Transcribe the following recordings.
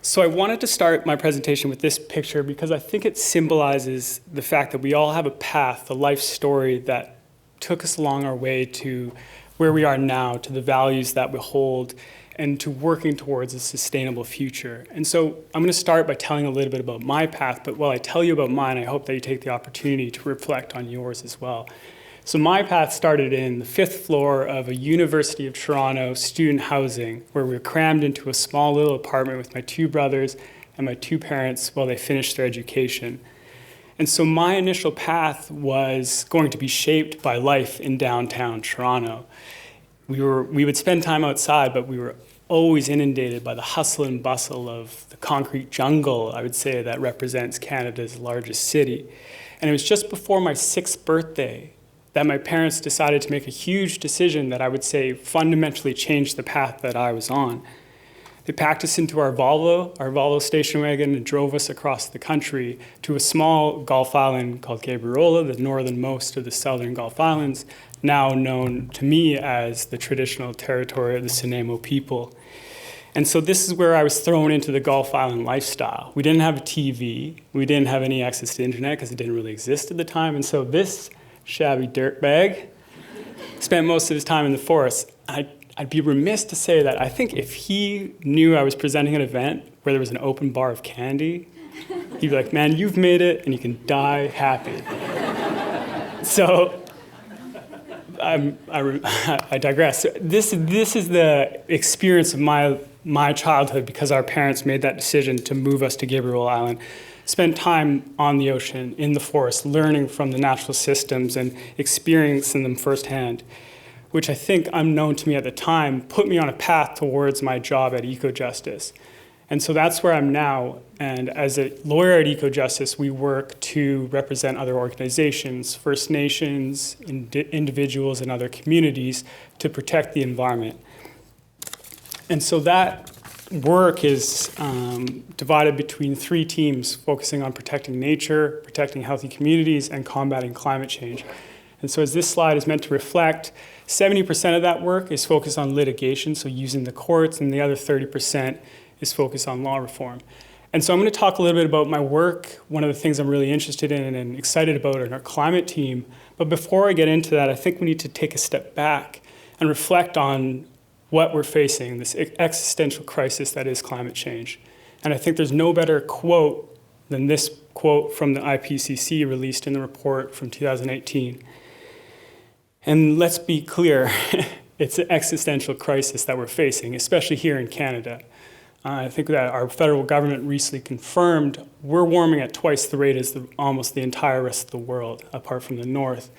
So I wanted to start my presentation with this picture because I think it symbolizes the fact that we all have a path, a life story that took us along our way to where we are now, to the values that we hold, and to working towards a sustainable future. And so I'm going to start by telling a little bit about my path, but while I tell you about mine, I hope that you take the opportunity to reflect on yours as well. So my path started in the 5th floor of a University of Toronto student housing, where we were crammed into a small little apartment with my 2 brothers and my 2 parents while they finished their education. And so my initial path was going to be shaped by life in downtown Toronto. We would spend time outside, but we were always inundated by the hustle and bustle of the concrete jungle, I would say, that represents Canada's largest city. And it was just before my 6th birthday that my parents decided to make a huge decision that I would say fundamentally changed the path that I was on. They packed us into our Volvo station wagon, and drove us across the country to a small Gulf island called Gabriola, the northernmost of the southern Gulf Islands, now known to me as the traditional territory of the Sinemo people. And so this is where I was thrown into the Gulf Island lifestyle. We didn't have a TV. We didn't have any access to the internet because it didn't really exist at the time. And so this shabby dirtbag spent most of his time in the forest. I'd be remiss to say that I think if he knew I was presenting an event where there was an open bar of candy, he'd be like, man, you've made it and you can die happy. So I digress. This is the experience of my childhood because our parents made that decision to move us to Gabriel Island. Spent time on the ocean, in the forest, learning from the natural systems and experiencing them firsthand, which I think, unknown to me at the time, put me on a path towards my job at Ecojustice. And so that's where I'm now. And as a lawyer at Ecojustice, we work to represent other organizations, First Nations, individuals, and other communities to protect the environment. And so that work is divided between 3 teams focusing on protecting nature, protecting healthy communities, and combating climate change. And so as this slide is meant to reflect, 70% of that work is focused on litigation, so using the courts, and the other 30% is focused on law reform. And so I'm going to talk a little bit about my work, one of the things I'm really interested in and excited about in our climate team. But before I get into that, I think we need to take a step back and reflect on what we're facing, this existential crisis that is climate change. And I think there's no better quote than this quote from the IPCC released in the report from 2018. And let's be clear, it's an existential crisis that we're facing, especially here in Canada. I think that our federal government recently confirmed we're warming at twice the rate as almost the entire rest of the world, apart from the north.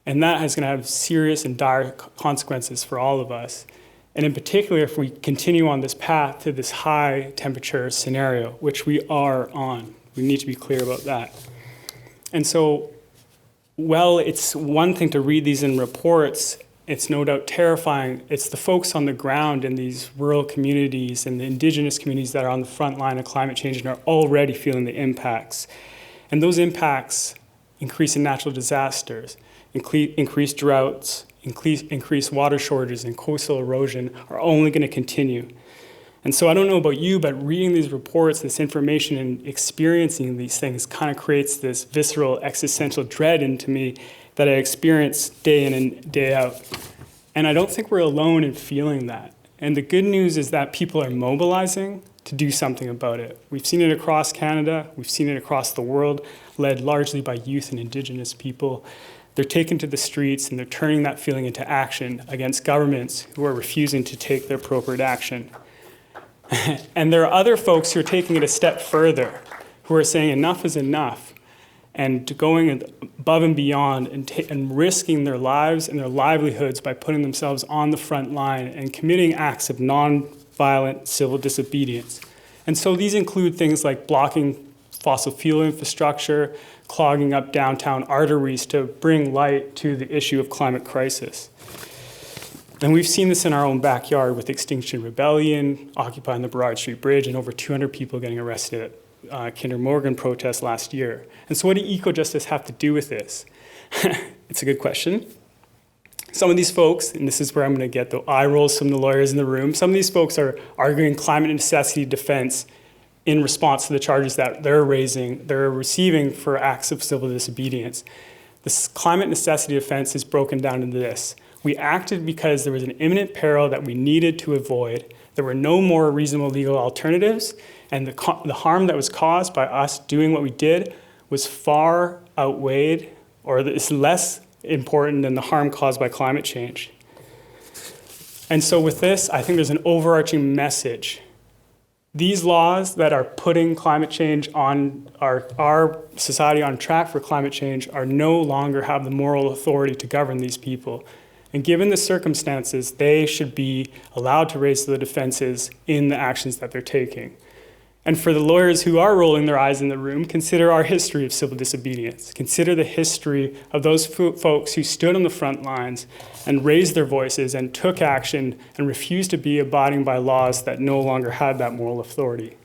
And that is going to have serious and dire consequences for all of us. And in particular, if we continue on this path to this high temperature scenario, which we are on, we need to be clear about that. And so, well, it's one thing to read these in reports. It's no doubt terrifying. It's the folks on the ground in these rural communities and the indigenous communities that are on the front line of climate change and are already feeling the impacts. And those impacts increase in natural disasters, increased droughts, increased water shortages, and coastal erosion are only going to continue. And so I don't know about you, but reading these reports, this information, and experiencing these things kind of creates this visceral existential dread into me that I experience day in and day out. And I don't think we're alone in feeling that. And the good news is that people are mobilizing to do something about it. We've seen it across Canada, we've seen it across the world, led largely by youth and Indigenous people. They're taken to the streets and they're turning that feeling into action against governments who are refusing to take their appropriate action. And there are other folks who are taking it a step further, who are saying enough is enough, and going above and beyond and risking their lives and their livelihoods by putting themselves on the front line and committing acts of non-violent civil disobedience. And so these include things like blocking fossil fuel infrastructure, clogging up downtown arteries to bring light to the issue of climate crisis. And we've seen this in our own backyard with Extinction Rebellion, occupying the Burrard Street Bridge, and over 200 people getting arrested at Kinder Morgan protests last year. And so what do Ecojustice have to do with this? It's a good question. Some of these folks, and this is where I'm going to get the eye rolls from the lawyers in the room, some of these folks are arguing climate necessity defense in response to the charges that they're receiving for acts of civil disobedience. This climate necessity offense is broken down into this. We acted because there was an imminent peril that we needed to avoid. There were no more reasonable legal alternatives, and the harm that was caused by us doing what we did was far outweighed, or is less important than the harm caused by climate change. And so with this, I think there's an overarching message. These laws that are putting climate change on our society on track for climate change are no longer have the moral authority to govern these people. And given the circumstances, they should be allowed to raise the defenses in the actions that they're taking. And for the lawyers who are rolling their eyes in the room, consider our history of civil disobedience. Consider the history of those folks who stood on the front lines and raised their voices and took action and refused to be abiding by laws that no longer had that moral authority.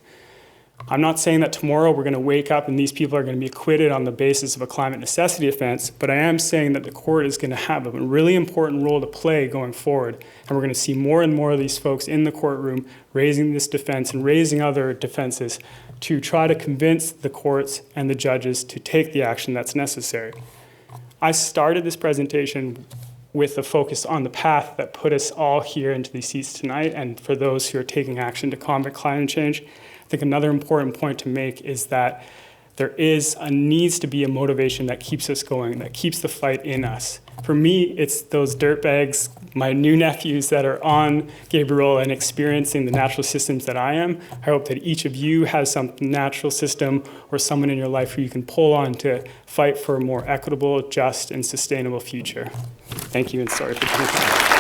I'm not saying that tomorrow we're going to wake up and these people are going to be acquitted on the basis of a climate necessity offense, but I am saying that the court is going to have a really important role to play going forward, and we're going to see more and more of these folks in the courtroom raising this defense and raising other defenses to try to convince the courts and the judges to take the action that's necessary. I started this presentation with a focus on the path that put us all here into these seats tonight, and for those who are taking action to combat climate change. I think another important point to make is that there needs to be a motivation that keeps us going, that keeps the fight in us. For me, it's those dirtbags, my new nephews that are on Gabriel and experiencing the natural systems that I am. I hope that each of you has some natural system or someone in your life who you can pull on to fight for a more equitable, just, and sustainable future. Thank you, and sorry for taking time.